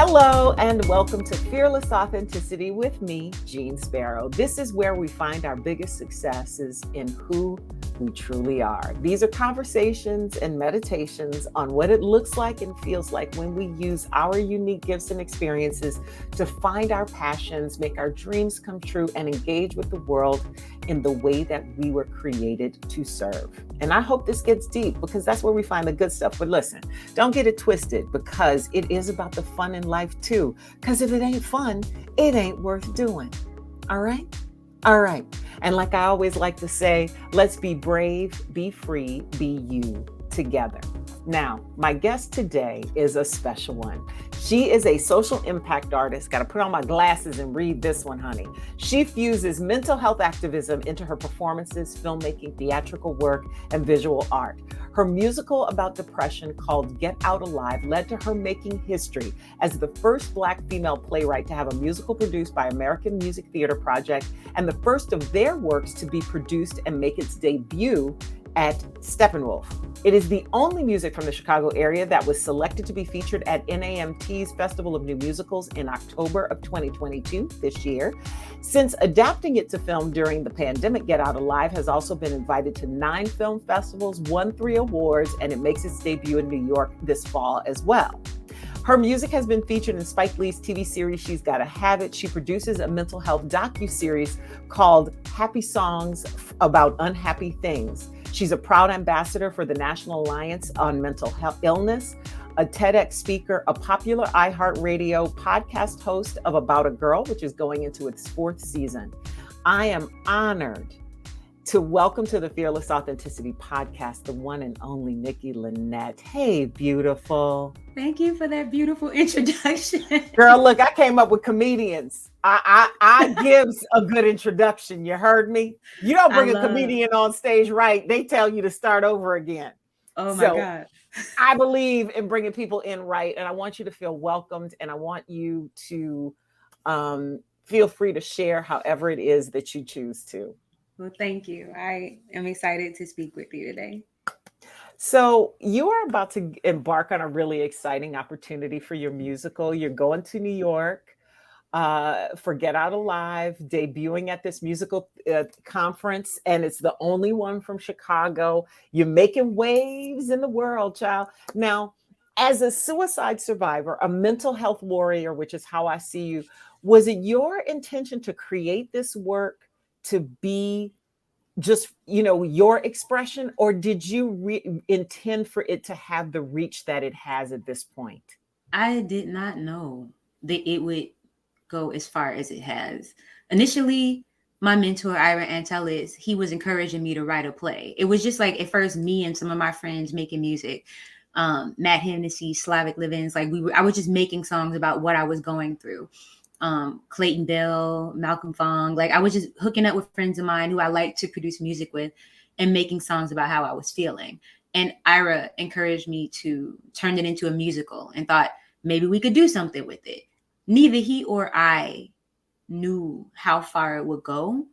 Hello and welcome to Fearless Authenticity with me, Jeanne Sparrow. This is where we find our biggest successes in who we truly are. These are conversations and meditations on what it looks like and feels like when we use our unique gifts and experiences to find our passions, make our dreams come true, and engage with the world in the way that we were created to serve. And I hope this gets deep because that's where we find the good stuff. But listen, don't get it twisted because it is about the fun in life too. Because if it ain't fun, it ain't worth doing. All right? All right. And like I always like to say, let's be brave, be free, be you together. Now, my guest today is a special one. She is a social impact artist. Got to put on my glasses and read this one, honey. She fuses mental health activism into her performances, filmmaking, theatrical work, and visual art. Her musical about depression called Get Out Alive led to her making history as the first Black female playwright to have a musical produced by American Music Theatre Project and the first of their works to be produced and make its debut at Steppenwolf. It is the only music from the Chicago area that was selected to be featured at NAMT's Festival of New Musicals in October of 2022, this year. Since adapting it to film during the pandemic, Get Out Alive has also been invited to 9 film festivals, won 3 awards, and it makes its debut in New York this fall as well. Her music has been featured in Spike Lee's TV series, She's Gotta Have It. She produces a mental health docuseries called Happy Songs About Unhappy Things. She's a proud ambassador for the National Alliance on Mental Health Illness, a TEDx speaker, a popular iHeartRadio podcast host of About a Girl, which is going into its 4th season. I am honored to welcome to the Fearless Authenticity podcast, the one and only Nikki Lynette. Hey, beautiful. Thank you for that beautiful introduction. Girl, look, I came up with comedians. I gives a good introduction. You heard me? You don't bring a comedian on stage right. They tell you to start over again. Oh my God. I believe in bringing people in right. And I want you to feel welcomed. And I want you to feel free to share however it is that you choose to. Well, thank you. I am excited to speak with you today. So you are about to embark on a really exciting opportunity for your musical. You're going to New York for Get Out Alive, debuting at this musical conference, and it's the only one from Chicago. You're making waves in the world, child. Now, as a suicide survivor, a mental health warrior, which is how I see you, was it your intention to create this work to be just, your expression, or did you intend for it to have the reach that it has at this point? I did not know that it would go as far as it has. Initially, my mentor, Ira Antelis, he was encouraging me to write a play. It was just like, at first, me and some of my friends making music, Matt Hennessy, Slavic Livings, I was just making songs about what I was going through. Clayton Bell, Malcolm Fong. I was just hooking up with friends of mine who I like to produce music with and making songs about how I was feeling. And Ira encouraged me to turn it into a musical and thought maybe we could do something with it. Neither he or I knew how far it would go.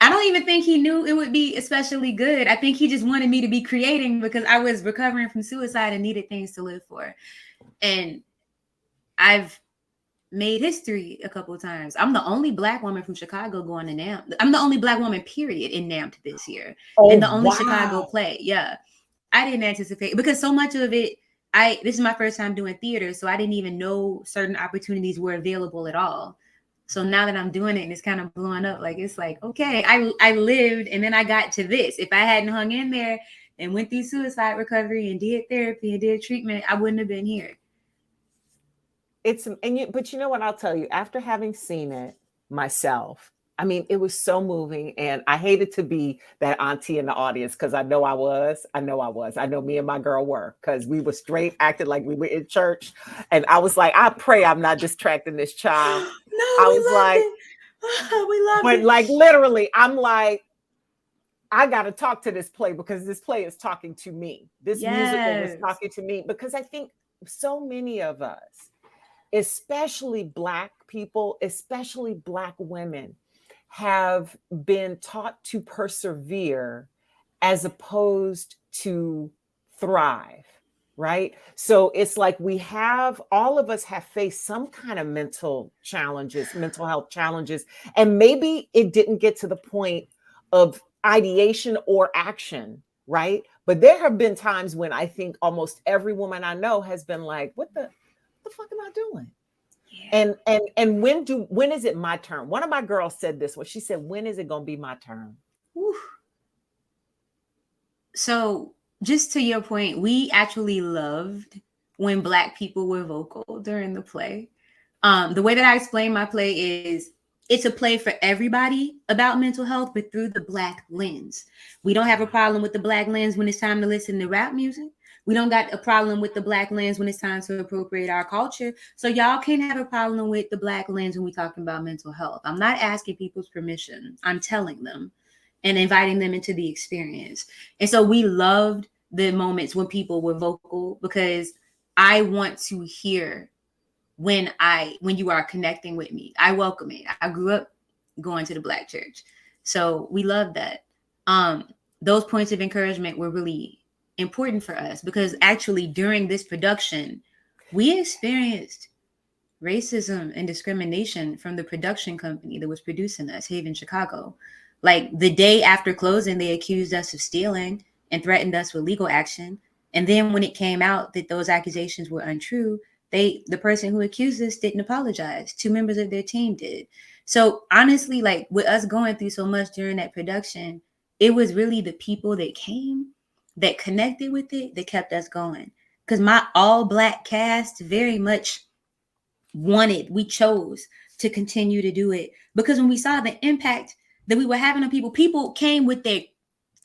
I don't even think he knew it would be especially good. I think he just wanted me to be creating because I was recovering from suicide and needed things to live for. And I've made history a couple of times. I'm the only Black woman from Chicago going to NAMT. I'm the only Black woman, period, in NAMT this year. And the only Chicago play. Yeah. I didn't anticipate, because so much of it, this is my first time doing theater, so I didn't even know certain opportunities were available at all. So now that I'm doing it and it's kind of blowing up, it's like, okay, I lived and then I got to this. If I hadn't hung in there and went through suicide recovery and did therapy and did treatment, I wouldn't have been here. But you know what, I'll tell you, after having seen it myself, I mean, it was so moving, and I hated to be that auntie in the audience because I know me and my girl were, because we were straight acted like we were in church, and I was like, I pray I'm not distracting this child. No, I was like, we love it. But literally, I'm like, I got to talk to this play because this play is talking to me. This musical is talking to me, because I think so many of us, especially Black people, especially Black women, have been taught to persevere as opposed to thrive, right? So it's like all of us have faced some kind of mental health challenges, and maybe it didn't get to the point of ideation or action, right? But there have been times when I think almost every woman I know has been like, what the fuck am I doing? Yeah. And when is it my turn? One of my girls said this, she said, when is it going to be my turn? Whew. So just to your point, we actually loved when Black people were vocal during the play. The way that I explain my play is it's a play for everybody about mental health, but through the Black lens. We don't have a problem with the Black lens when it's time to listen to rap music. We don't got a problem with the Black lens when it's time to appropriate our culture. So y'all can't have a problem with the Black lens when we're talking about mental health. I'm not asking people's permission. I'm telling them and inviting them into the experience. And so we loved the moments when people were vocal, because I want to hear when you are connecting with me. I welcome it. I grew up going to the Black church. So we love that. Those points of encouragement were really important for us, because actually during this production, we experienced racism and discrimination from the production company that was producing us, Haven Chicago. Like the day after closing, they accused us of stealing and threatened us with legal action. And then when it came out that those accusations were untrue, the person who accused us didn't apologize. 2 members of their team did. So honestly, like with us going through so much during that production, it was really the people that came, that connected with it, that kept us going. Because my all Black cast very much we chose to continue to do it. Because when we saw the impact that we were having on people came with their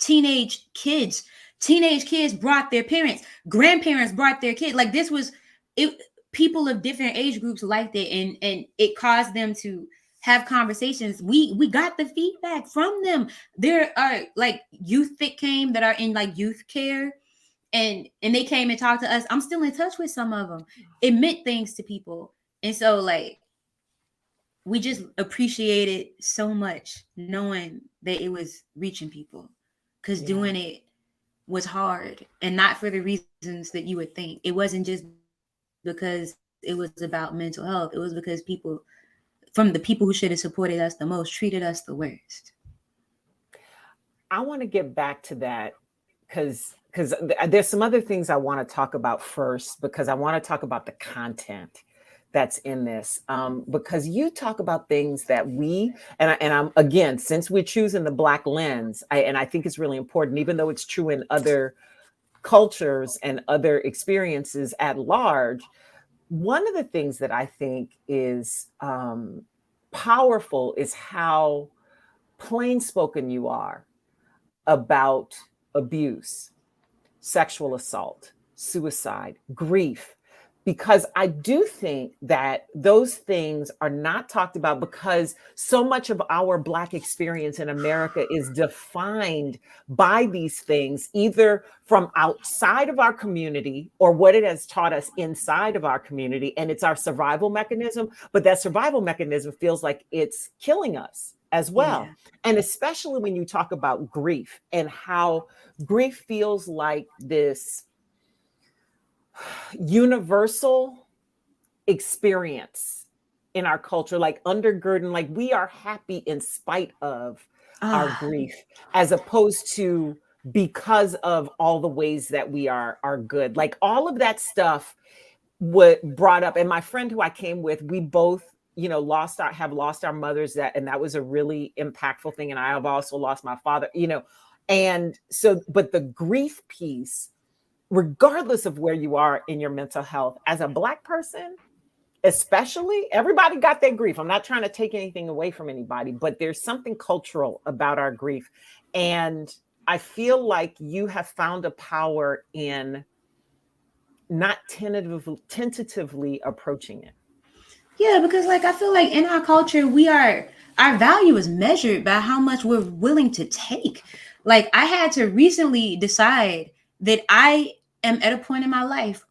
teenage kids. Teenage kids brought their parents, grandparents brought their kids. Like this was it. People of different age groups liked it, and it caused them to have conversations. We got the feedback from them. There are like youth that came that are in like youth care, and they came and talked to us. I'm still in touch with some of them. It meant things to people, and so like we just appreciated so much knowing that it was reaching people, because doing it was hard, and not for the reasons that you would think. It wasn't just because it was about mental health. It was because people who should have supported us the most treated us the worst. I want to get back to that because there's some other things I want to talk about first, because I want to talk about the content that's in this, because you talk about things that I'm again, since we're choosing the Black lens, and I think it's really important, even though it's true in other cultures and other experiences at large. One of the things that I think is powerful is how plain spoken you are about abuse, sexual assault, suicide, grief, because I do think that those things are not talked about, because so much of our Black experience in America is defined by these things, either from outside of our community or what it has taught us inside of our community. And it's our survival mechanism, but that survival mechanism feels like it's killing us as well. Yeah. And especially when you talk about grief and how grief feels like this universal experience in our culture, like undergirding, like we are happy in spite of our grief, as opposed to because of all the ways that we are good. Like all of that stuff brought up. And my friend who I came with, we both, have lost our mothers, and that was a really impactful thing. And I have also lost my father, and so, but the grief piece, regardless of where you are in your mental health, as a Black person, especially, everybody got their grief. I'm not trying to take anything away from anybody, but there's something cultural about our grief. And I feel like you have found a power in not tentatively approaching it. Yeah, because like I feel like in our culture, our value is measured by how much we're willing to take. Like I had to recently decide that I am at a point in my life,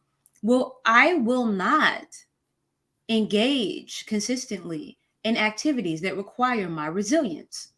I will not engage consistently in activities that require my resilience.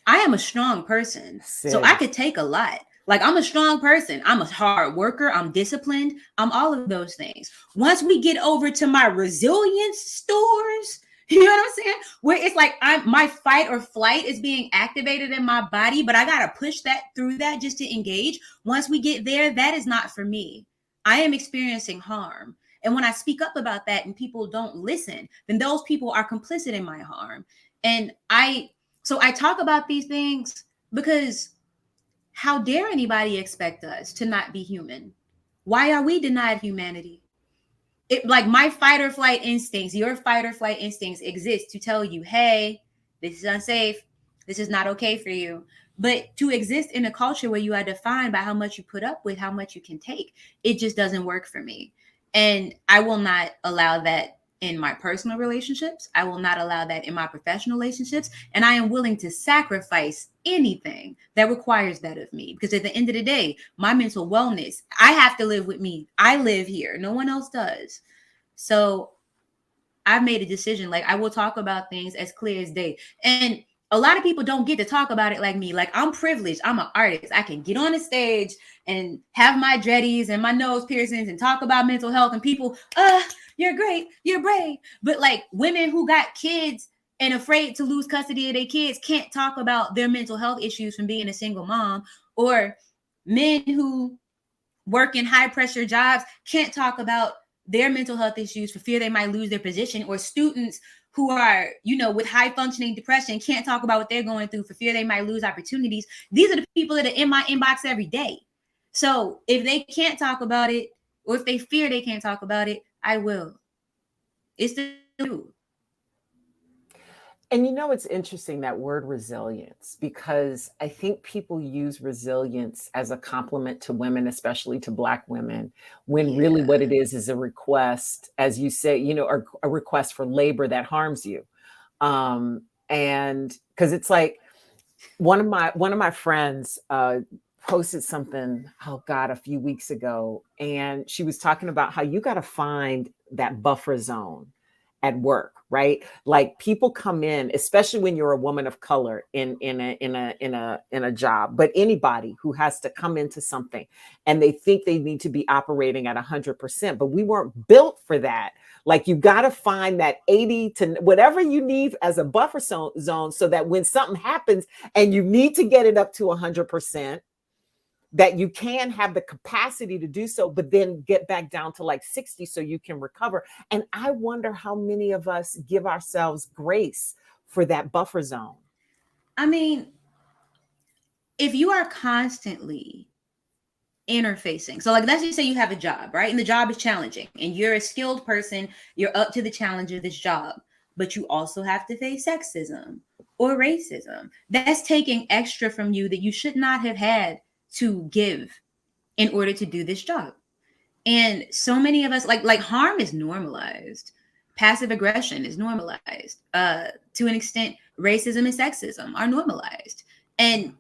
I am a strong person, so I could take a lot. Like, I'm a strong person. I'm a hard worker. I'm disciplined. I'm all of those things. Once we get over to my resilience stores, you know what I'm saying? Where it's like my fight or flight is being activated in my body, but I got to push that through that just to engage. Once we get there, that is not for me. I am experiencing harm. And when I speak up about that and people don't listen, then those people are complicit in my harm. And so I talk about these things because how dare anybody expect us to not be human? Why are we denied humanity? Like my fight or flight instincts, your fight or flight instincts exist to tell you, hey, this is unsafe. This is not okay for you. But to exist in a culture where you are defined by how much you put up with, how much you can take, it just doesn't work for me. And I will not allow that in my personal relationships. I will not allow that in my professional relationships. And I am willing to sacrifice anything that requires that of me. Because at the end of the day, my mental wellness, I have to live with me. I live here. No one else does. So I've made a decision. Like, I will talk about things as clear as day. And a lot of people don't get to talk about it like me. Like, I'm privileged. I'm an artist. I can get on the stage and have my dreadies and my nose piercings and talk about mental health, and people, you're great, you're brave. But like, women who got kids and afraid to lose custody of their kids can't talk about their mental health issues from being a single mom, or men who work in high pressure jobs can't talk about their mental health issues for fear they might lose their position, or students who are, with high functioning depression can't talk about what they're going through for fear they might lose opportunities. These are the people that are in my inbox every day. So if they can't talk about it, or if they fear they can't talk about it, I will. It's the truth. And it's interesting, that word resilience, because I think people use resilience as a compliment to women, especially to Black women, when really what it is a request, as you say, a request for labor that harms you. And because it's like one of my friends posted something, a few weeks ago, and she was talking about how you got to find that buffer zone at work, right? Like, people come in, especially when you're a woman of color in a job, but anybody who has to come into something and they think they need to be operating at 100%, but we weren't built for that. Like, you got to find that 80 to whatever you need as a buffer zone, so that when something happens and you need to get it up to 100%, that you can have the capacity to do so, but then get back down to like 60 so you can recover. And I wonder how many of us give ourselves grace for that buffer zone. I mean, if you are constantly interfacing, so like, let's just say you have a job, right? And the job is challenging and you're a skilled person, you're up to the challenge of this job, but you also have to face sexism or racism. That's taking extra from you that you should not have had to give in order to do this job. And so many of us, like harm is normalized. Passive aggression is normalized. To an extent, racism and sexism are normalized. And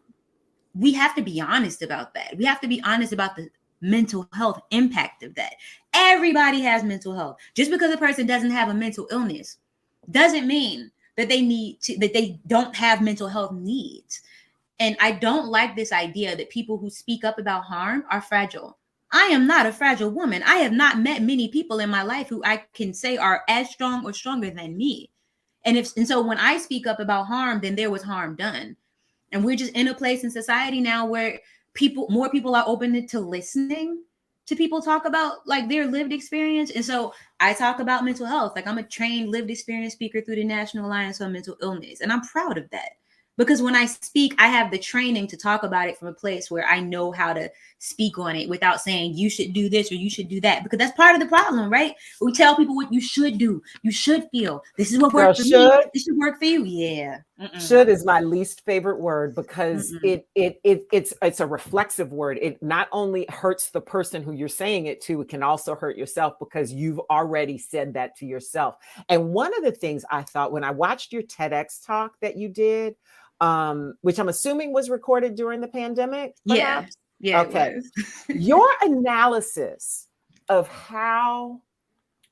we have to be honest about that. We have to be honest about the mental health impact of that. Everybody has mental health. Just because a person doesn't have a mental illness doesn't mean that they don't have mental health needs. And I don't like this idea that people who speak up about harm are fragile. I am not a fragile woman. I have not met many people in my life who I can say are as strong or stronger than me. And so when I speak up about harm, then there was harm done. And we're just in a place in society now where more people are open to listening to people talk about like their lived experience. And so I talk about mental health. Like, I'm a trained lived experience speaker through the National Alliance on Mental Illness. And I'm proud of that. Because when I speak, I have the training to talk about it from a place where I know how to speak on it without saying you should do this or you should do that. Because that's part of the problem, right? We tell people what you should do. You should feel. This is what works for me. This should work for you. Yeah. Should is my least favorite word, because it's a reflexive word. It not only hurts the person who you're saying it to, it can also hurt yourself because you've already said that to yourself. And one of the things I thought when I watched your TEDx talk that you did, which I'm assuming was recorded during the pandemic. Perhaps? Yeah. Okay. Your analysis of how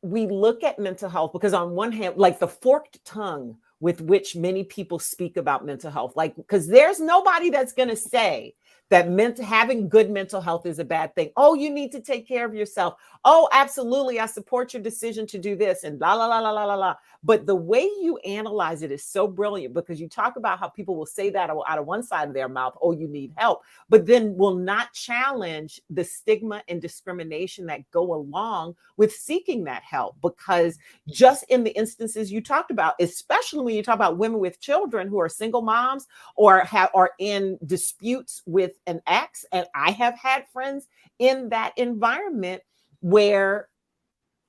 we look at mental health, because on one hand, like the forked tongue with which many people speak about mental health, like, because there's nobody that's going to say that having good mental health is a bad thing. Oh, you need to take care of yourself. Oh, absolutely. I support your decision to do this and la, la, la, la, la, la, la. But the way you analyze it is so brilliant, because you talk about how people will say that out of one side of their mouth, oh, you need help, but then will not challenge the stigma and discrimination that go along with seeking that help. Because just in the instances you talked about, especially when you talk about women with children who are single moms or are in disputes with an ex, and I have had friends in that environment where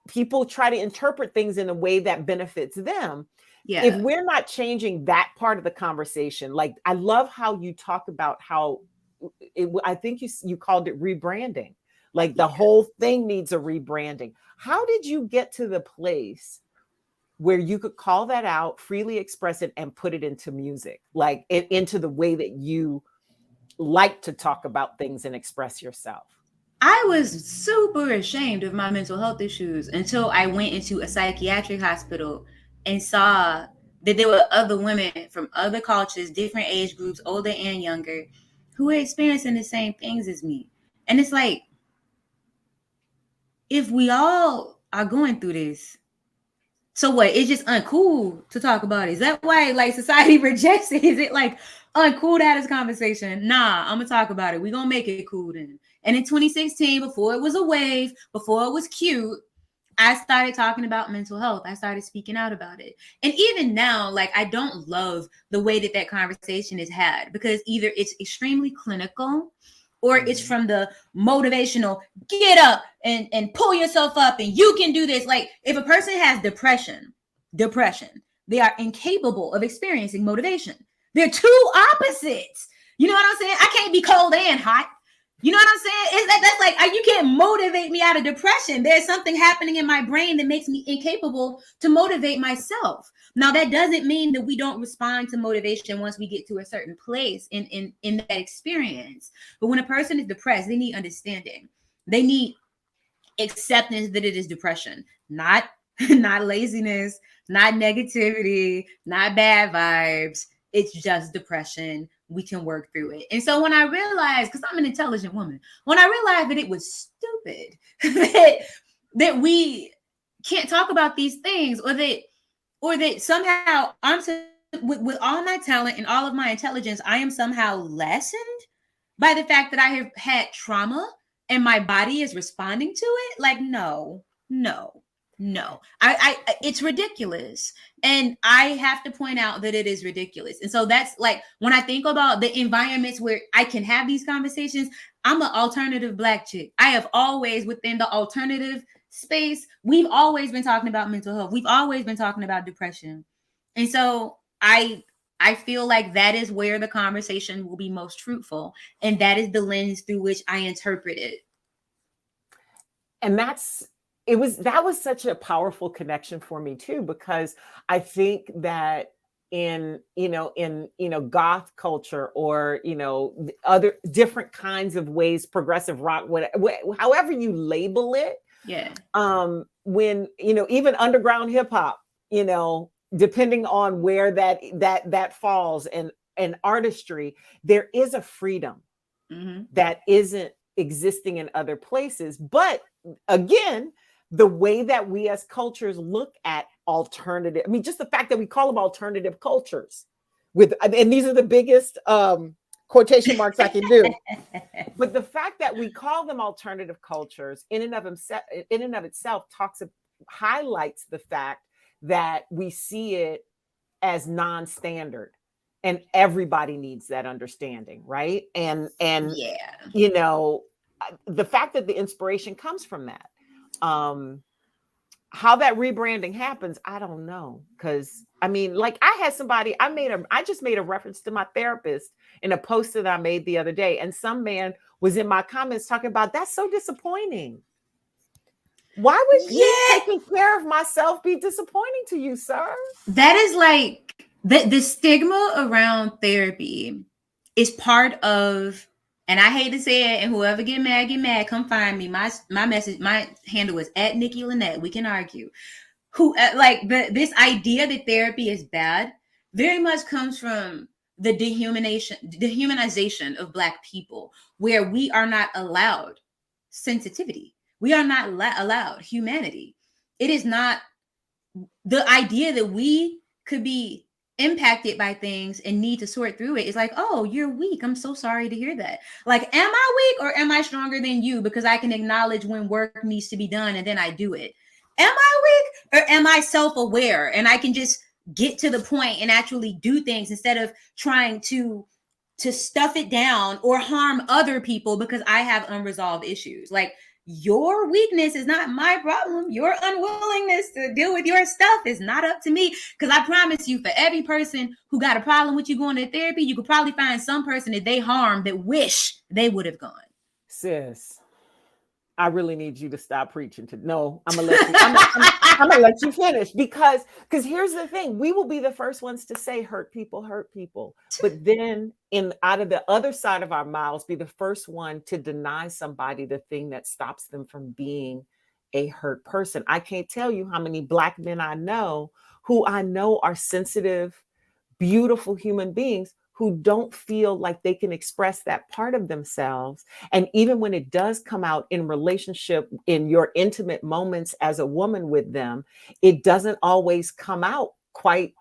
people try to interpret things in a way that benefits them. Yeah. If we're not changing that part of the conversation, like I love how you talk about how I think you called it rebranding. Like the whole thing needs a rebranding. How did you get to the place where you could call that out, freely express it, and put it into music, like into the way that you like to talk about things and express yourself? I was super ashamed of my mental health issues until I went into a psychiatric hospital and saw that there were other women from other cultures, different age groups, older and younger, who were experiencing the same things as me. And it's like, if we all are going through this, so what? It's just uncool to talk about it. Is that why like society rejects it? Is it like uncool to have this conversation? Nah, I'm gonna talk about it. We're gonna make it cool then. And in 2016, before it was a wave, before it was cute, I started talking about mental health. I started speaking out about it. And even now, like, I don't love the way that conversation is had, because either it's extremely clinical or it's from the motivational, get up and pull yourself up and you can do this. Like, if a person has depression, they are incapable of experiencing motivation. They're two opposites. You know what I'm saying? I can't be cold and hot. You know what I'm saying? That's like, you can't motivate me out of depression. There's something happening in my brain that makes me incapable to motivate myself. Now, that doesn't mean that we don't respond to motivation once we get to a certain place in that experience. But when a person is depressed, they need understanding. They need acceptance that it is depression, not laziness, not negativity, not bad vibes. It's just depression. We can work through it. And so when I realized, because I'm an intelligent woman, when I realized that it was stupid that we can't talk about these things, or that somehow with all my talent and all of my intelligence, I am somehow lessened by the fact that I have had trauma and my body is responding to it. Like, no. I it's ridiculous. And I have to point out that it is ridiculous. And so that's like, when I think about the environments where I can have these conversations, I'm an alternative Black chick. I have always, within the alternative space, we've always been talking about mental health. We've always been talking about depression. And so I feel like that is where the conversation will be most fruitful. And that is the lens through which I interpret it. And that was such a powerful connection for me too, because I think that in goth culture, or other different kinds of ways, progressive rock, however you label it, when even underground hip hop, depending on where that falls, and artistry, there is a freedom that isn't existing in other places. But again, the way that we as cultures look at alternative, just the fact that we call them alternative cultures, and these are the biggest quotation marks I can do, but the fact that we call them alternative cultures in and of itself highlights the fact that we see it as non-standard, and everybody needs that understanding, right? And the fact that the inspiration comes from that. How that rebranding happens, I don't know. Because I just made a reference to my therapist in a post that I made the other day, and some man was in my comments talking about, that's so disappointing. Why would taking care of myself be disappointing to you, sir? That is like the stigma around therapy is part of. And I hate to say it, and whoever get mad, come find me. My message, my handle is @Nikki Lynette. We can argue. This idea that therapy is bad very much comes from the dehumanization of Black people, where we are not allowed sensitivity. We are not allowed humanity. It is not the idea that we could be impacted by things and need to sort through it. It's like, oh, you're weak. I'm so sorry to hear that. Like, am I weak or am I stronger than you? Because I can acknowledge when work needs to be done and then I do it. Am I weak or am I self-aware and I can just get to the point and actually do things instead of trying to stuff it down or harm other people because I have unresolved issues? Like, your weakness is not my problem. Your unwillingness to deal with your stuff is not up to me. Because I promise you, for every person who got a problem with you going to therapy, you could probably find some person that they harmed that wish they would have gone. Sis, I really need you to stop preaching. No, I'm gonna let you. I'm gonna let you finish because here's the thing: we will be the first ones to say hurt people, but then out of the other side of our mouths, be the first one to deny somebody the thing that stops them from being a hurt person. I can't tell you how many Black men I know who I know are sensitive, beautiful human beings who don't feel like they can express that part of themselves. And even when it does come out in relationship, in your intimate moments as a woman with them, it doesn't always come out quite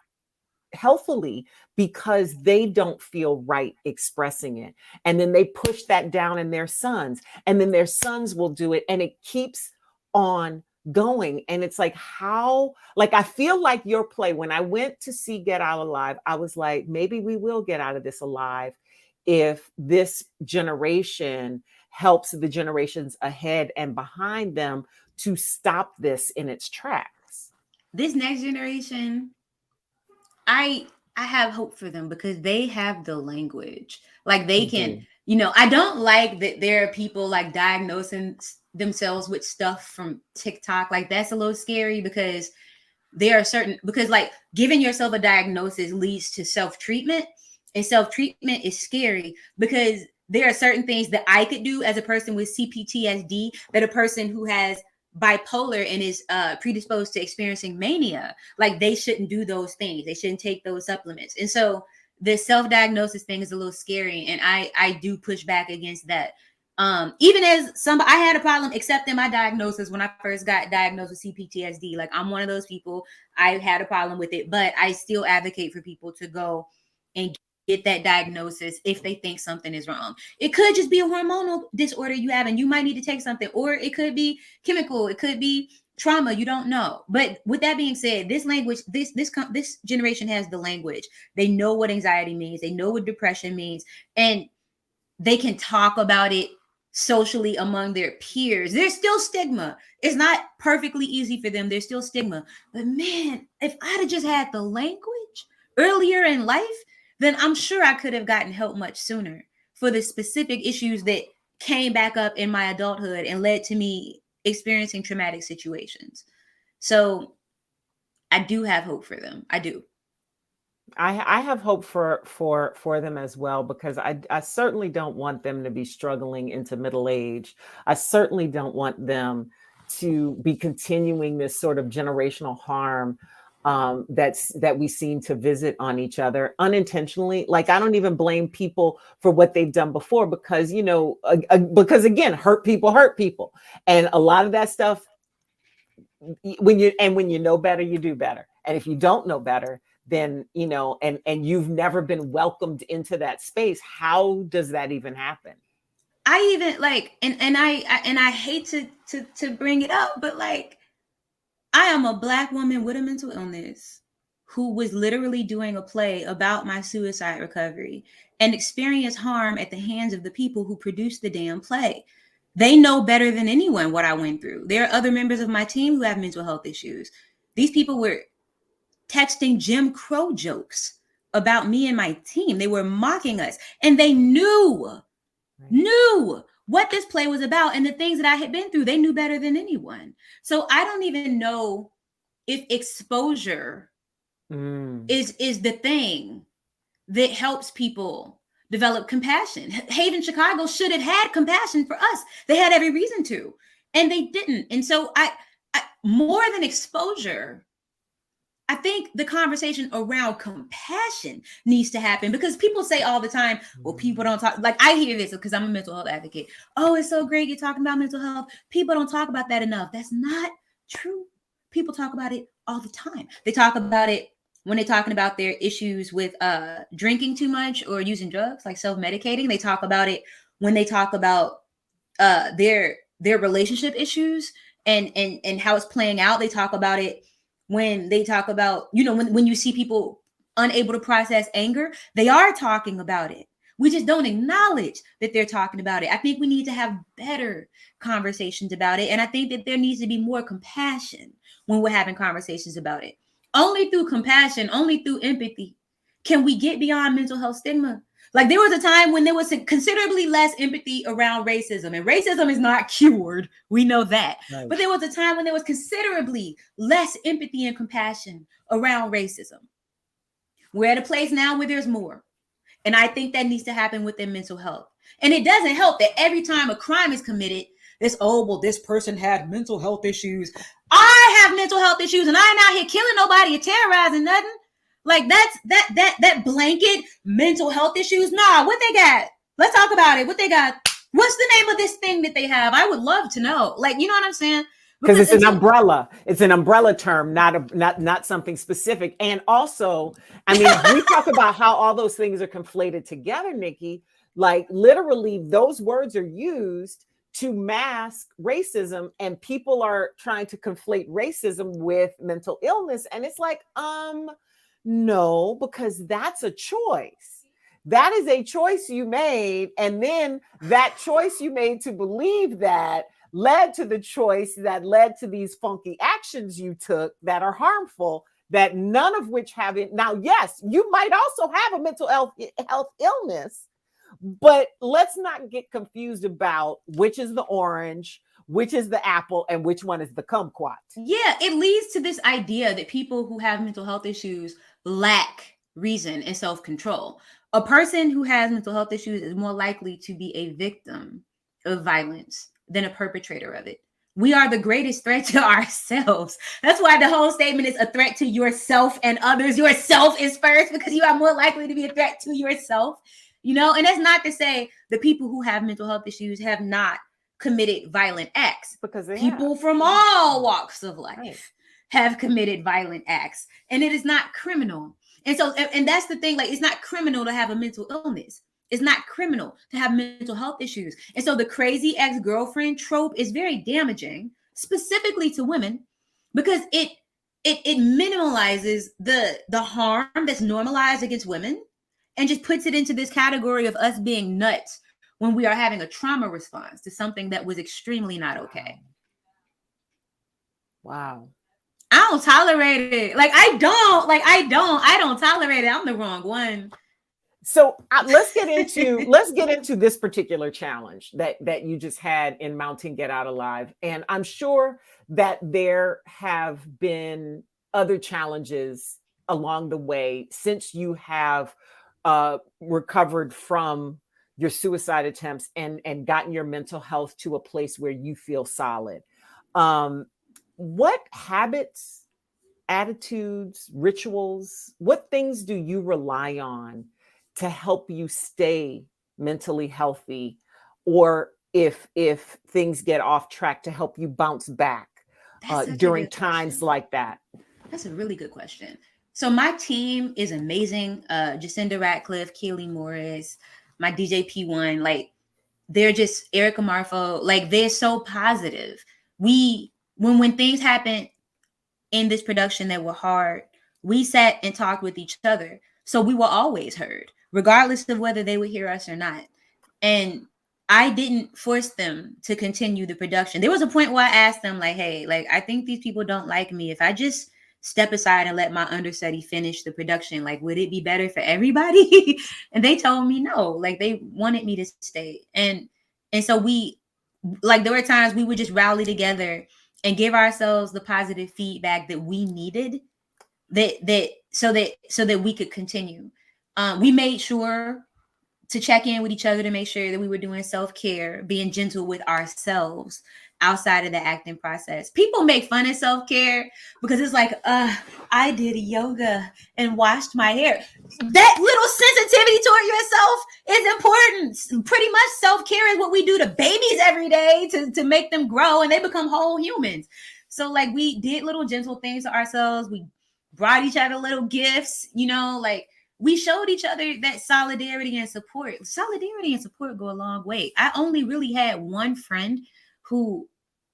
healthily because they don't feel right expressing it. And then they push that down in their sons, and then their sons will do it. And it keeps on going. And it's like, how, like, I feel like your play, when I went to see Get Out Alive, I was like, maybe we will get out of this alive if this generation helps the generations ahead and behind them to stop this in its tracks. This next generation, I have hope for them because they have the language. Like, they can, you know, I don't like that there are people like diagnosing themselves with stuff from TikTok. Like, that's a little scary because there are because like giving yourself a diagnosis leads to self-treatment, and self-treatment is scary because there are certain things that I could do as a person with CPTSD that a person who has bipolar and is predisposed to experiencing mania, like, they shouldn't do those things. They shouldn't take those supplements. And so the self-diagnosis thing is a little scary, and I do push back against that. Even as I had a problem accepting my diagnosis when I first got diagnosed with CPTSD. Like, I'm one of those people. I had a problem with it, but I still advocate for people to go and get that diagnosis if they think something is wrong. It could just be a hormonal disorder you have, and you might need to take something, or it could be chemical, it could be trauma, you don't know. But with that being said, this language, this generation has the language. They know what anxiety means, they know what depression means, and they can talk about it socially among their peers. There's still stigma. It's not perfectly easy for them. There's still stigma. But man, if I'd have just had the language earlier in life, then I'm sure I could have gotten help much sooner for the specific issues that came back up in my adulthood and led to me experiencing traumatic situations. So I do have hope for them. I do. I have hope for them as well, because I certainly don't want them to be struggling into middle age. I certainly don't want them to be continuing this sort of generational harm that we seem to visit on each other unintentionally. Like, I don't even blame people for what they've done before, because, you know, because again, hurt people. And a lot of that stuff, when you know better, you do better. And if you don't know better, then, you know, and you've never been welcomed into that space, how does that even happen? I even like, and I hate to bring it up, but like, I am a Black woman with a mental illness who was literally doing a play about my suicide recovery and experienced harm at the hands of the people who produced the damn play. They know better than anyone what I went through. There are other members of my team who have mental health issues. These people were texting Jim Crow jokes about me and my team. They were mocking us, and they knew what this play was about and the things that I had been through. They knew better than anyone. So I don't even know if exposure is the thing that helps people develop compassion. Haven Chicago should have had compassion for us. They had every reason to, and they didn't. And so I more than exposure, I think the conversation around compassion needs to happen, because people say all the time, well, people don't talk, like I hear this because I'm a mental health advocate. Oh, it's so great you're talking about mental health. People don't talk about that enough. That's not true. People talk about it all the time. They talk about it when they're talking about their issues with drinking too much or using drugs, like self-medicating. They talk about it when they talk about their relationship issues and how it's playing out. They talk about it when they talk about, when you see people unable to process anger, they are talking about it. We just don't acknowledge that they're talking about it. I think we need to have better conversations about it. And I think that there needs to be more compassion when we're having conversations about it. Only through compassion, only through empathy can we get beyond mental health stigma. Like there was a time when there was considerably less empathy around racism, and racism is not cured. We know that. Right. But there was a time when there was considerably less empathy and compassion around racism. We're at a place now where there's more. And I think that needs to happen within mental health. And it doesn't help that every time a crime is committed, this person had mental health issues. I have mental health issues and I ain't out here killing nobody or terrorizing nothing. Like that blanket mental health issues. Nah, what they got? Let's talk about it. What they got? What's the name of this thing that they have? I would love to know. Like, you know what I'm saying? Because it's an umbrella. It's an umbrella term, not something specific. And also, I mean, we talk about how all those things are conflated together, Nikki. Like literally, those words are used to mask racism, and people are trying to conflate racism with mental illness. And it's like, no, because that's a choice. That is a choice you made. And then that choice you made to believe that led to the choice that led to these funky actions you took that are harmful, that none of which have it. Now, yes, you might also have a mental health illness, but let's not get confused about which is the orange, which is the apple, and which one is the kumquat. Yeah, it leads to this idea that people who have mental health issues lack reason and self-control. A person who has mental health issues is more likely to be a victim of violence than a perpetrator of it. We are the greatest threat to ourselves. That's why the whole statement is a threat to yourself and others. Yourself is first, because you are more likely to be a threat to yourself. And that's not to say the people who have mental health issues have not committed violent acts, because people from all walks of life have committed violent acts, and it is not criminal. And that's the thing, like, it's not criminal to have a mental illness. It's not criminal to have mental health issues. And so the crazy ex-girlfriend trope is very damaging, specifically to women, because it minimalizes the harm that's normalized against women and just puts it into this category of us being nuts when we are having a trauma response to something that was extremely not okay. Wow. I don't tolerate it. I don't tolerate it. I'm the wrong one. So let's get into this particular challenge that you just had in Mountain Get Out Alive. And I'm sure that there have been other challenges along the way since you have recovered from your suicide attempts and gotten your mental health to a place where you feel solid. What habits, attitudes, rituals, what things do you rely on to help you stay mentally healthy, or if things get off track, to help you bounce back during times like that? That's a really good question. So my team is amazing. Jacinda Ratcliffe, Keely Morris, my DJ P1, like they're just Erica Marfo, like they're so positive. When things happened in this production that were hard, we sat and talked with each other. So we were always heard, regardless of whether they would hear us or not. And I didn't force them to continue the production. There was a point where I asked them, like, hey, like, I think these people don't like me. If I just step aside and let my understudy finish the production, like, would it be better for everybody? And they told me no, like they wanted me to stay. And so there were times we would just rally together and give ourselves the positive feedback that we needed, so that we could continue. We made sure to check in with each other to make sure that we were doing self-care, being gentle with ourselves outside of the acting process. People make fun of self-care because it's like, I did yoga and washed my hair. That little sensitivity toward yourself is important. Pretty much self-care is what we do to babies every day to make them grow and they become whole humans. So like we did little gentle things to ourselves. We brought each other little gifts, you know, like we showed each other that solidarity and support. Solidarity and support go a long way. I only really had one friend who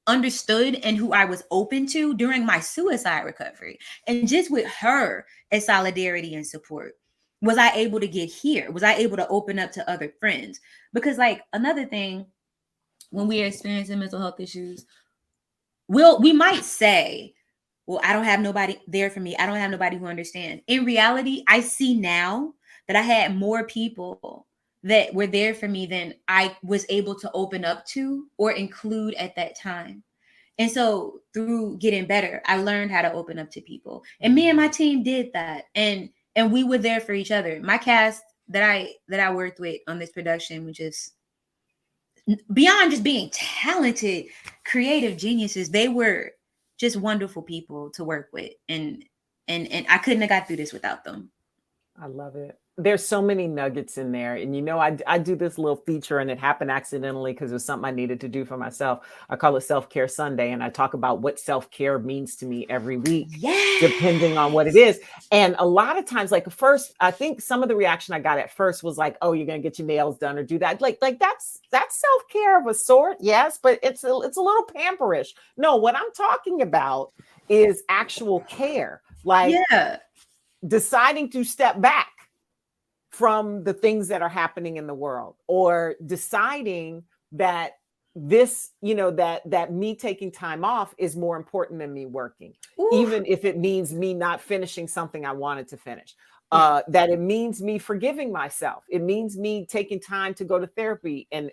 understood and who I was open to during my suicide recovery. And just with her as solidarity and support, was I able to get here? Was I able to open up to other friends? Because like another thing, when we are experiencing mental health issues, we might say, well, I don't have nobody there for me. I don't have nobody who understands. In reality, I see now that I had more people that were there for me than I was able to open up to or include at that time. And so through getting better, I learned how to open up to people. And me and my team did that. And we were there for each other. My cast that I worked with on this production, which is beyond just being talented, creative geniuses, they were just wonderful people to work with. And I couldn't have got through this without them. I love it. There's so many nuggets in there. And, you know, I do this little feature and it happened accidentally because it was something I needed to do for myself. I call it Self-Care Sunday. And I talk about what self-care means to me every week, depending on what it is. And a lot of times, like first, I think some of the reaction I got at first was like, oh, you're going to get your nails done or do that. Like that's self-care of a sort. Yes, but it's a little pamperish. No, what I'm talking about is actual care. Like deciding to step back from the things that are happening in the world, or deciding that this, you know, that me taking time off is more important than me working, even if it means me not finishing something I wanted to finish. That it means me forgiving myself. It means me taking time to go to therapy and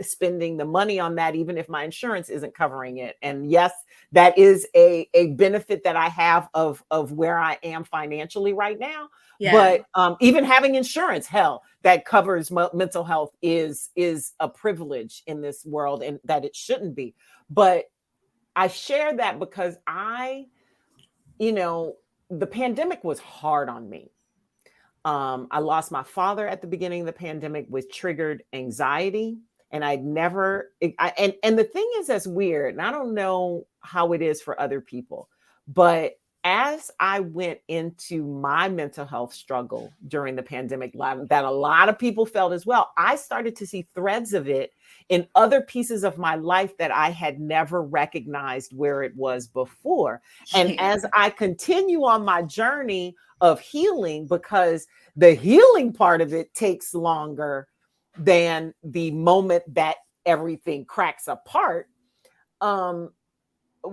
spending the money on that, even if my insurance isn't covering it. And yes, that is a benefit that I have of where I am financially right now. But even having insurance, hell, that covers mental health is a privilege in this world, and that it shouldn't be. But I share that because the pandemic was hard on me. I lost my father at the beginning of the pandemic, which triggered anxiety. And and the thing is, that's weird. And I don't know how it is for other people, but as I went into my mental health struggle during the pandemic, that a lot of people felt as well, I started to see threads of it in other pieces of my life that I had never recognized where it was before. And as I continue on my journey of healing, because the healing part of it takes longer than the moment that everything cracks apart,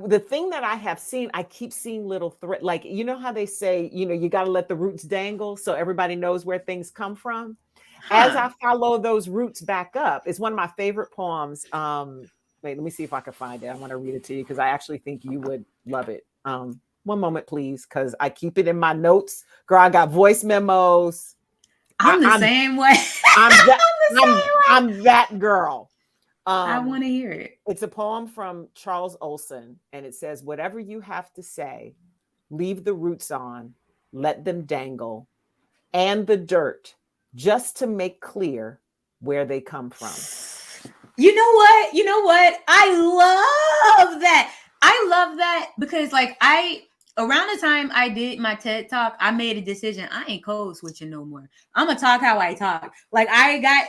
the thing that I have seen, I keep seeing little thread, like, you know how they say, you know, you got to let the roots dangle so everybody knows where things come from. As I follow those roots back up, it's one of my favorite poems. Wait, let me see if I can find it. I want to read it to you because I actually think you would love it. One moment, please, because I keep it in my notes. Girl, I got voice memos. I'm the same way. I'm that girl. I want to hear it. It's a poem from Charles Olson, and it says, whatever you have to say, leave the roots on, let them dangle, and the dirt, just to make clear where they come from. You know what? I love that because like around the time I did my TED Talk, I made a decision. I ain't code switching no more. I'm going to talk how I talk. Like I got,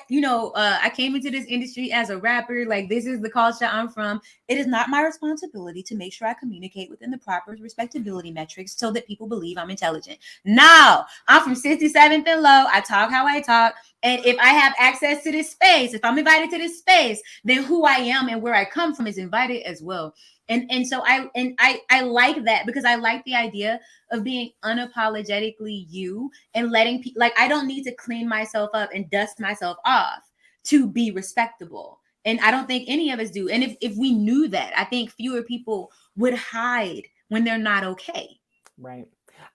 I came into this industry as a rapper. Like this is the culture I'm from. It is not my responsibility to make sure I communicate within the proper respectability metrics so that people believe I'm intelligent. No, I'm from 67th and Low. I talk how I talk. And if I have access to this space, if I'm invited to this space, then who I am and where I come from is invited as well. And so I like that because I like the idea of being unapologetically you and letting people, like, I don't need to clean myself up and dust myself off to be respectable. And I don't think any of us do. And if we knew that, I think fewer people would hide when they're not okay. Right.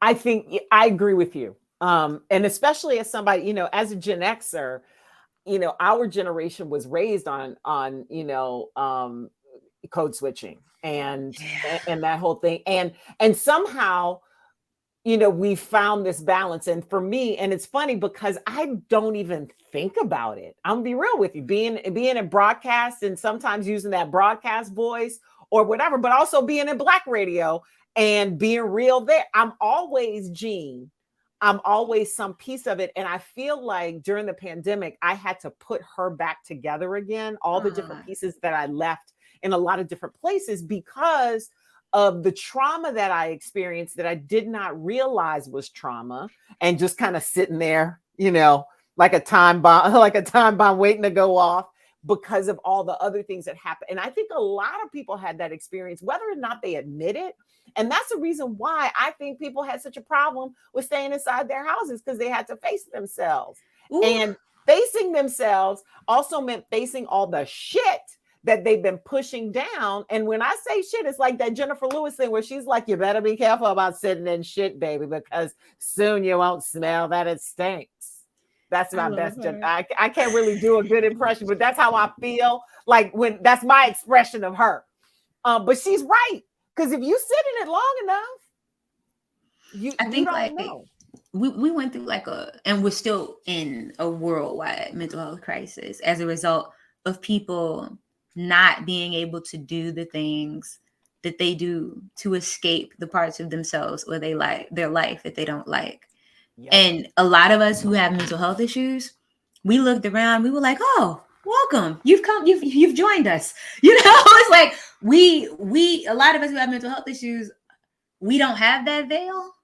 I think I agree with you. And especially as somebody, you know, as a Gen Xer, you know, our generation was raised on code switching and that whole thing. And somehow, you know, we found this balance. And for me, and it's funny because I don't even think about it. I'm gonna be real with you, being in broadcast and sometimes using that broadcast voice or whatever, but also being in Black radio and being real there. I'm always Jeanne. I'm always some piece of it. And I feel like during the pandemic, I had to put her back together again, all the different pieces that I left in a lot of different places because of the trauma that I experienced that I did not realize was trauma, and just kind of sitting there, you know, like a time bomb waiting to go off because of all the other things that happened. And I think a lot of people had that experience, whether or not they admit it. And that's the reason why I think people had such a problem with staying inside their houses, because they had to face themselves. Ooh. And facing themselves also meant facing all the shit that they've been pushing down. And when I say shit, it's like that Jennifer Lewis thing where she's like, you better be careful about sitting in shit, baby, because soon you won't smell that it stinks. That's my best. I can't really do a good impression, but that's how I feel like when that's my expression of her. But she's right. Because if you sit in it long enough, I think you don't like know. We went through and we're still in a worldwide mental health crisis as a result of people not being able to do the things that they do to escape the parts of themselves or their life that they don't like. Yep. And a lot of us who have mental health issues, we looked around, we were like, oh, welcome. You've joined us. You know, it's like a lot of us who have mental health issues, we don't have that veil.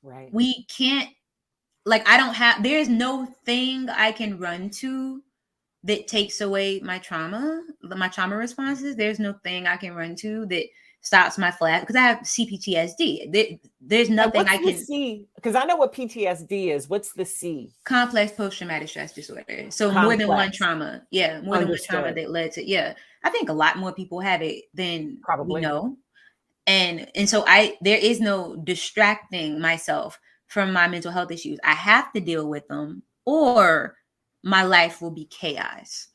Right. We can't, there's no thing I can run to that takes away my trauma responses. There's no thing I can run to that stops my flag because I have CPTSD. There's nothing I can see, because I know what PTSD is. What's the C? Complex post-traumatic stress disorder. So more than one trauma. Yeah, more than one trauma that led to. Yeah, I think a lot more people have it than we know. And so there is no distracting myself from my mental health issues. I have to deal with them, or my life will be chaos.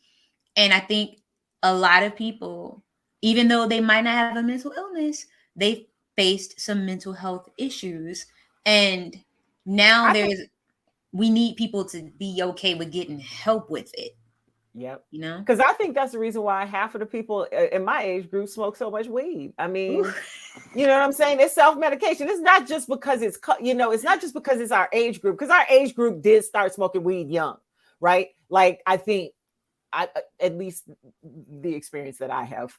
And I think a lot of people, even though they might not have a mental illness, they faced some mental health issues. And now we need people to be okay with getting help with it. Yep. You know, because I think that's the reason why half of the people in my age group smoke so much weed. I mean, you know what I'm saying? It's self-medication. It's not just because it's not just because it's our age group, because our age group did start smoking weed young, right? Like, I think at least the experience that I have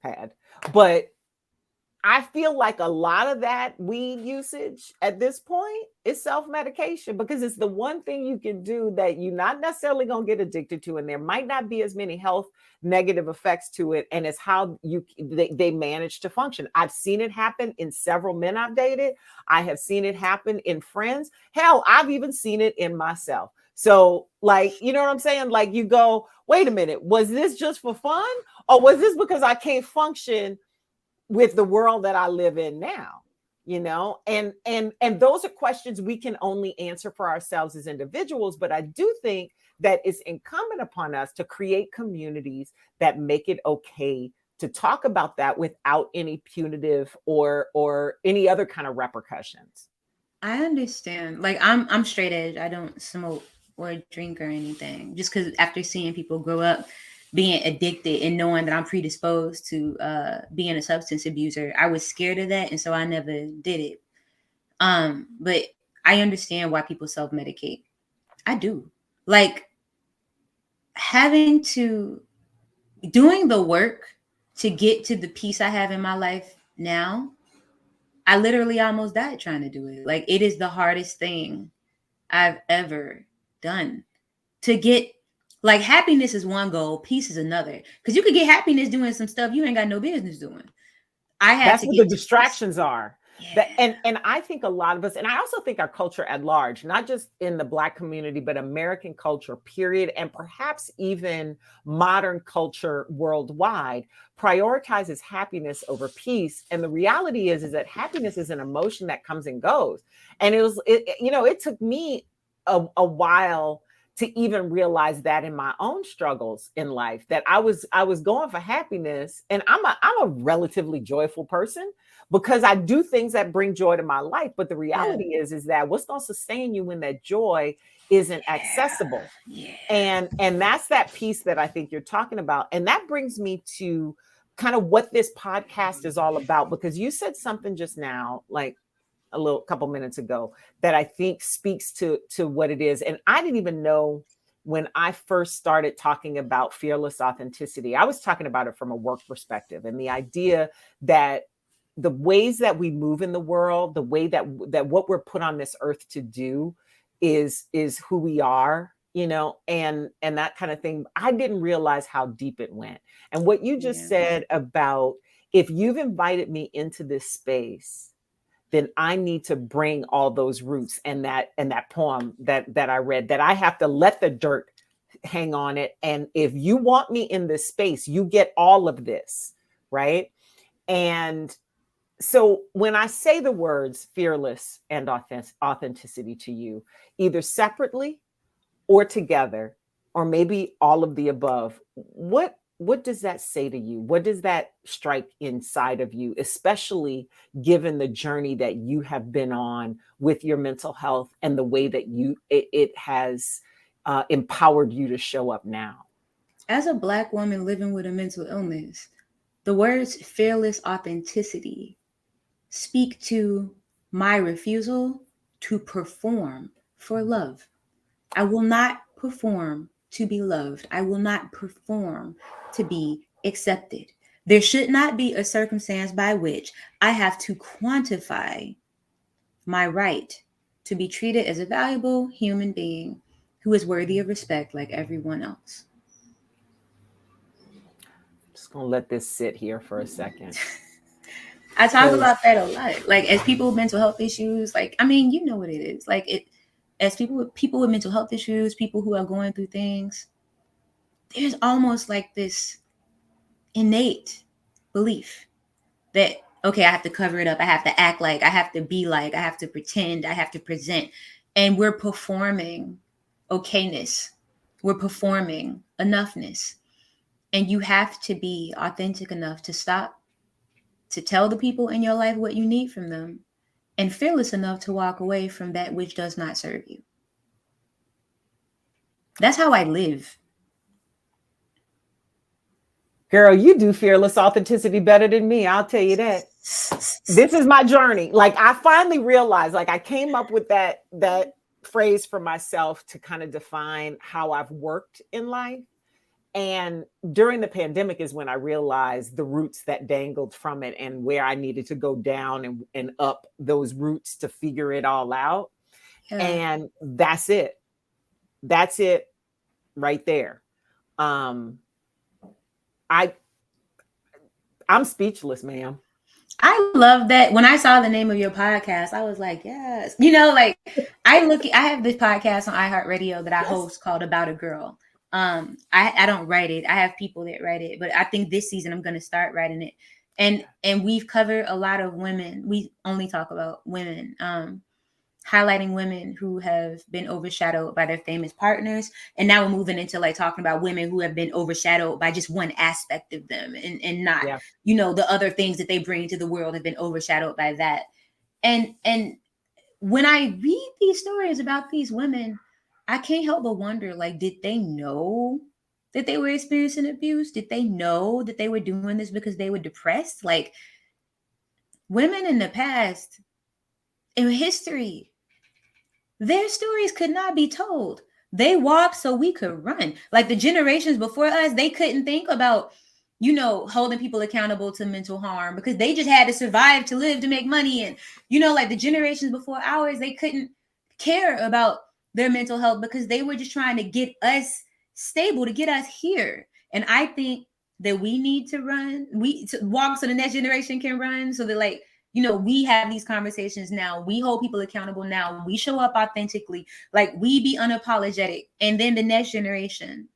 had, but I feel like a lot of that weed usage at this point is self-medication, because it's the one thing you can do that you're not necessarily going to get addicted to, and there might not be as many health negative effects to it, and it's how they manage to function. I've seen it happen in several men I've dated. I have seen it happen in friends. Hell, I've even seen it in myself. So, like, you know what I'm saying? Like, you go, wait a minute, was this just for fun, or was this because I can't function with the world that I live in now? You know, and those are questions we can only answer for ourselves as individuals. But I do think that it's incumbent upon us to create communities that make it okay to talk about that without any punitive or any other kind of repercussions. I understand. Like, I'm straight edge. I don't smoke or drink or anything, just because after seeing people grow up being addicted and knowing that I'm predisposed to being a substance abuser, I was scared of that. And so I never did it. But I understand why people self-medicate. I do. Like, doing the work to get to the peace I have in my life now, I literally almost died trying to do it. Like, it is the hardest thing I've ever done to get. Like, happiness is one goal, peace is another. Because you could get happiness doing some stuff you ain't got no business doing. That's what the distractions are. That, and I think a lot of us, and I also think our culture at large, not just in the Black community, but American culture, period, and perhaps even modern culture worldwide, prioritizes happiness over peace. And the reality is that happiness is an emotion that comes and goes. And it took me a while to even realize that in my own struggles in life, that I was going for happiness, and I'm a relatively joyful person, because I do things that bring joy to my life. But the reality is that what's going to sustain you when that joy isn't accessible. And that's that piece that I think you're talking about. And that brings me to kind of what this podcast is all about, because you said something just now, like a couple minutes ago, that I think speaks to what it is. And I didn't even know when I first started talking about fearless authenticity. I was talking about it from a work perspective, and the idea that the ways that we move in the world, the way that what we're put on this earth to do is who we are, and that kind of thing. I didn't realize how deep it went. And what you just said about, if you've invited me into this space, then I need to bring all those roots, and that poem that I read, that I have to let the dirt hang on it. And if you want me in this space, you get all of this, right? And so when I say the words fearless and authenticity to you, either separately or together, or maybe all of the above, what does that say to you? What does that strike inside of you, especially given the journey that you have been on with your mental health and the way that it has empowered you to show up now? As a Black woman living with a mental illness, the words fearless authenticity speak to my refusal to perform for love. I will not perform to be loved. I will not perform to be accepted. There should not be a circumstance by which I have to quantify my right to be treated as a valuable human being who is worthy of respect like everyone else. Just gonna let this sit here for a second. I talk about that a lot. Like, as people with mental health issues, like, I mean, you know what it is. Like, as people with mental health issues, people who are going through things, there's almost like this innate belief that, okay, I have to cover it up. I have to act like, I have to be like, I have to pretend, I have to present. And we're performing okayness. We're performing enoughness. And you have to be authentic enough to stop, to tell the people in your life what you need from them, and fearless enough to walk away from that which does not serve you. That's how I live. Girl, you do fearless authenticity better than me. I'll tell you that. This is my journey. Like, I finally realized, like, I came up with that phrase for myself to kind of define how I've worked in life. And during the pandemic is when I realized the roots that dangled from it, and where I needed to go down and up those roots to figure it all out. Yeah. And that's it. That's it right there. I'm speechless, ma'am. I love that. When I saw the name of your podcast, I was like, yes. Like, I have this podcast on iHeartRadio that I host called About a Girl. I don't write it. I have people that write it, but I think this season I'm going to start writing it. And we've covered a lot of women. We only talk about women, highlighting women who have been overshadowed by their famous partners. And now we're moving into like talking about women who have been overshadowed by just one aspect of them, and not, the other things that they bring to the world have been overshadowed by that. And when I read these stories about these women, I can't help but wonder, like, did they know that they were experiencing abuse? Did they know that they were doing this because they were depressed? Like, women in the past, in history, their stories could not be told. They walked so we could run. Like, the generations before us, they couldn't think about, holding people accountable to mental harm because they just had to survive, to live, to make money. And, like the generations before ours, they couldn't care about their mental health because they were just trying to get us stable, to get us here. And I think that we need to run, to walk so the next generation can run, so that, like, You know, we have these conversations now. We hold people accountable now. We show up authentically, like we be unapologetic. And then the next generation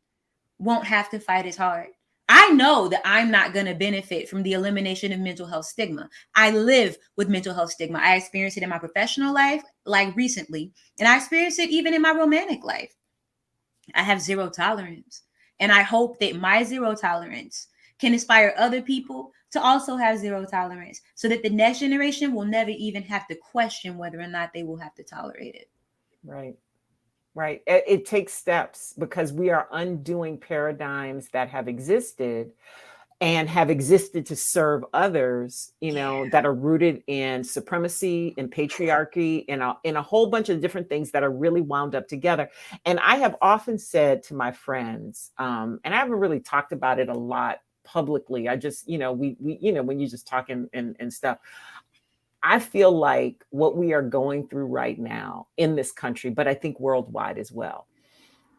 won't have to fight as hard. I know that I'm not going to benefit from the elimination of mental health stigma. I live with mental health stigma. I experienced it in my professional life, like recently, and I experienced it even in my romantic life. I have zero tolerance. And I hope that my zero tolerance can inspire other people to also have zero tolerance, so that the next generation will never even have to question whether or not they will have to tolerate it. Right. Right. It takes steps, because we are undoing paradigms that have existed to serve others, you know, that are rooted in supremacy and patriarchy and in a whole bunch of different things that are really wound up together. And I have often said to my friends, and I haven't really talked about it a lot publicly. I just, you know, we you know, when you just talking and stuff, I feel like what we are going through right now in this country, but I think worldwide as well,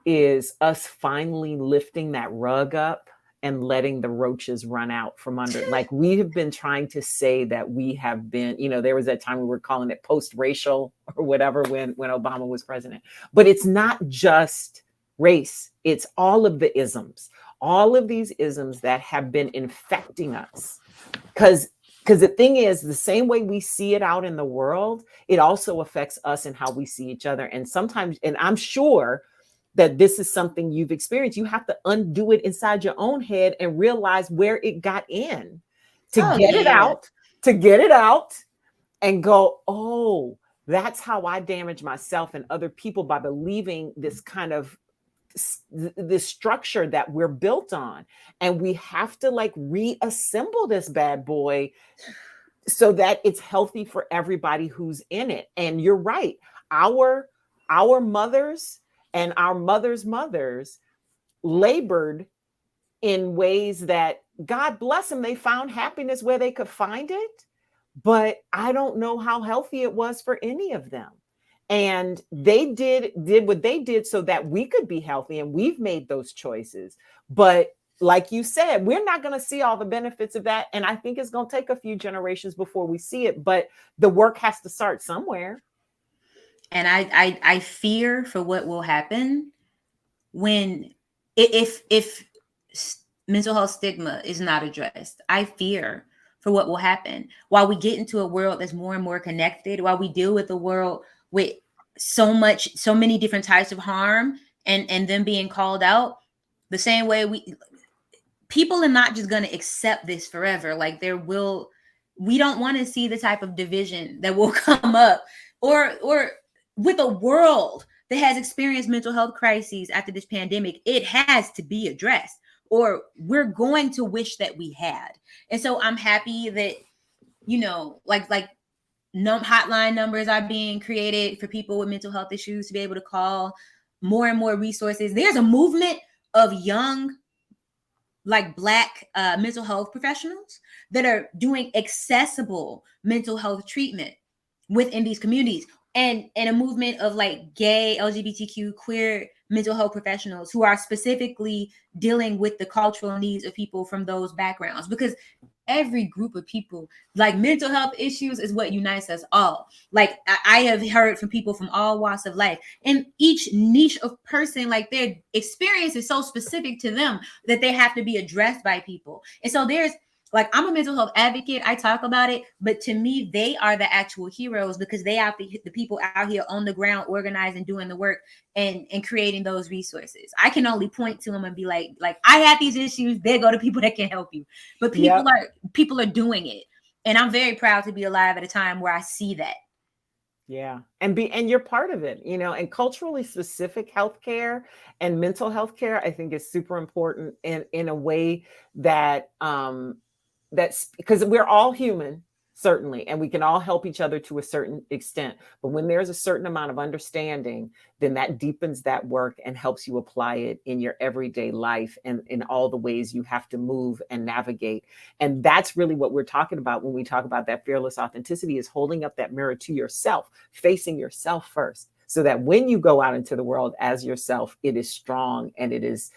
is us finally lifting that rug up and letting the roaches run out from under. Like, we have been trying to say that we have been, you know, there was that time we were calling it post-racial or whatever when Obama was president. But it's not just race. It's all of the isms, all of these isms that have been infecting us. Because the thing is, the same way we see it out in the world, it also affects us and how we see each other. And sometimes, and I'm sure that this is something you've experienced, you have to undo it inside your own head and realize where it got in to get it out and go, oh, that's how I damage myself and other people by believing this kind of this structure that we're built on. And we have to like reassemble this bad boy so that it's healthy for everybody who's in it. And you're right. Our mothers and our mothers' mothers labored in ways that, God bless them, they found happiness where they could find it. But I don't know how healthy it was for any of them. And they did what they did so that we could be healthy, and we've made those choices. But like you said, we're not going to see all the benefits of that. And I think it's going to take a few generations before we see it. But the work has to start somewhere. And I fear for what will happen when, if mental health stigma is not addressed. I fear for what will happen while we get into a world that's more and more connected, while we deal with the world with so many different types of harm and them being called out. The same way people are not just going to accept this forever. Like, we don't want to see the type of division that will come up or with a world that has experienced mental health crises after this pandemic. It has to be addressed, or we're going to wish that we had. And so I'm happy that, you know, like hotline numbers are being created for people with mental health issues to be able to call, more and more resources. There's a movement of young, like Black mental health professionals that are doing accessible mental health treatment within these communities, and a movement of like gay, LGBTQ, queer mental health professionals who are specifically dealing with the cultural needs of people from those backgrounds. Because every group of people, like, mental health issues is what unites us all. Like, I have heard from people from all walks of life, and each niche of person, like, their experience is so specific to them that they have to be addressed by people. And so there's, like, I'm a mental health advocate. I talk about it, but to me, they are the actual heroes, because they are the people out here on the ground, organizing, doing the work, and creating those resources. I can only point to them and be like, I have these issues. There go to people that can help you. But people are doing it, and I'm very proud to be alive at a time where I see that. Yeah. And you're part of it, you know, and culturally specific healthcare and mental health care, I think, is super important in a way that that's because we're all human, certainly, and we can all help each other to a certain extent. But when there's a certain amount of understanding, then that deepens that work and helps you apply it in your everyday life and in all the ways you have to move and navigate. And that's really what we're talking about when we talk about that fearless authenticity, is holding up that mirror to yourself, facing yourself first, so that when you go out into the world as yourself, it is strong and it is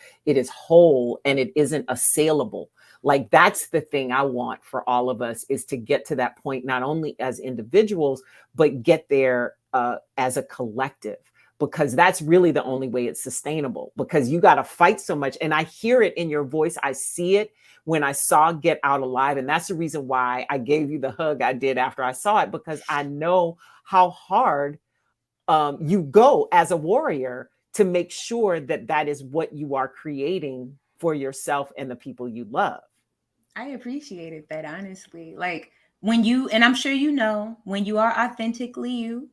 whole and it isn't assailable. Like, that's the thing I want for all of us, is to get to that point, not only as individuals, but get there as a collective, because that's really the only way it's sustainable, because you got to fight so much. And I hear it in your voice. I see it when I saw Get Out Alive. And that's the reason why I gave you the hug I did after I saw it, because I know how hard you go as a warrior to make sure that that is what you are creating for yourself and the people you love. I appreciated that, honestly. Like, when you, and I'm sure you know, when you are authentically you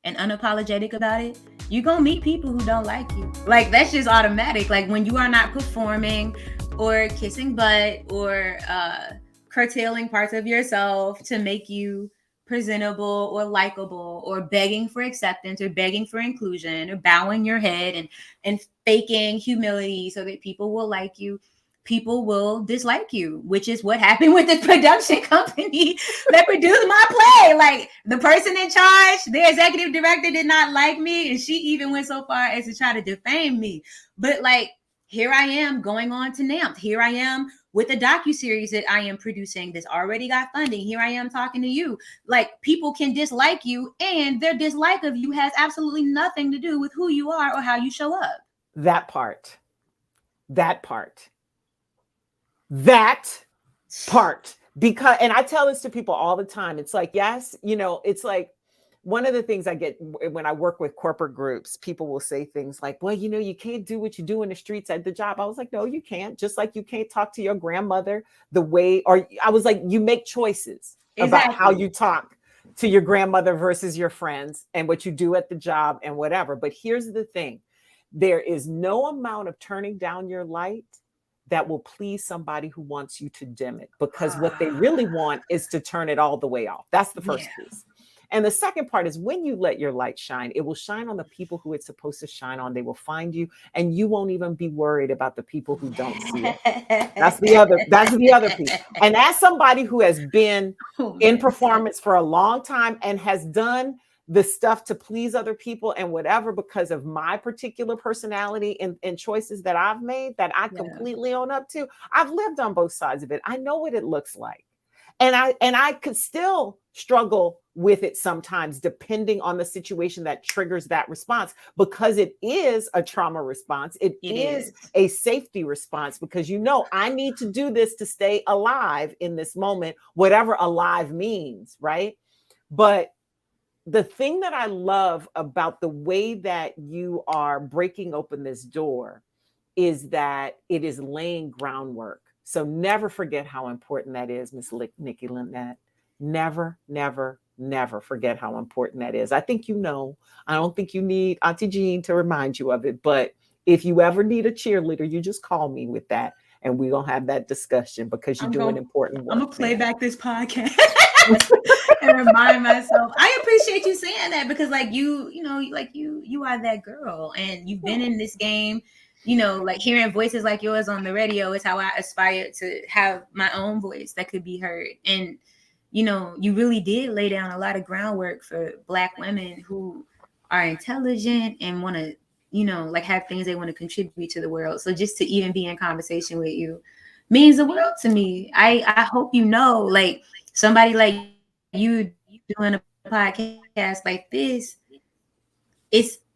and unapologetic about it, you're going to meet people who don't like you. Like, that's just automatic. Like, when you are not performing or kissing butt or curtailing parts of yourself to make you presentable or likable, or begging for acceptance or begging for inclusion, or bowing your head and faking humility so that people will like you, people will dislike you, which is what happened with the production company that produced my play. Like, the person in charge, the executive director, did not like me, and she even went so far as to try to defame me. But like, here I am going on to NAMT. Here I am with a docuseries that I am producing that's already got funding. Here I am talking to you. Like, people can dislike you, and their dislike of you has absolutely nothing to do with who you are or how you show up. That part. Because, and I tell this to people all the time, it's like, yes, it's like, one of the things I get when I work with corporate groups, people will say things like, well, you can't do what you do in the streets at the job. I was like, no, you can't. Just like you can't talk to your grandmother the way, or I was like, you make choices about how you talk to your grandmother versus your friends, and what you do at the job and whatever. But here's the thing. There is no amount of turning down your light that will please somebody who wants you to dim it, because what they really want is to turn it all the way off. That's the first piece. And the second part is, when you let your light shine, it will shine on the people who it's supposed to shine on. They will find you, and you won't even be worried about the people who don't see it. That's the other piece. And as somebody who has been in performance for a long time and has done the stuff to please other people and whatever, because of my particular personality and choices that I've made, that I completely own up to, I've lived on both sides of it. I know what it looks like. And I could still struggle with it sometimes, depending on the situation that triggers that response, because it is a trauma response. It is a safety response, because I need to do this to stay alive in this moment, whatever alive means, right? But the thing that I love about the way that you are breaking open this door is that it is laying groundwork. So never forget how important that is, Miss Nikki Lynette. Never, never, never forget how important that is. I think I don't think you need Auntie Jeanne to remind you of it. But if you ever need a cheerleader, you just call me with that, and we're going to have that discussion, because you're doing important work. I'm going to play back this podcast and remind myself. I appreciate you saying that, because you are that girl, and you've been in this game. Like, hearing voices like yours on the radio is how I aspire to have my own voice that could be heard. And, you really did lay down a lot of groundwork for Black women who are intelligent and want to, have things they want to contribute to the world. So just to even be in conversation with you means the world to me. I hope like, somebody like you doing a podcast like this,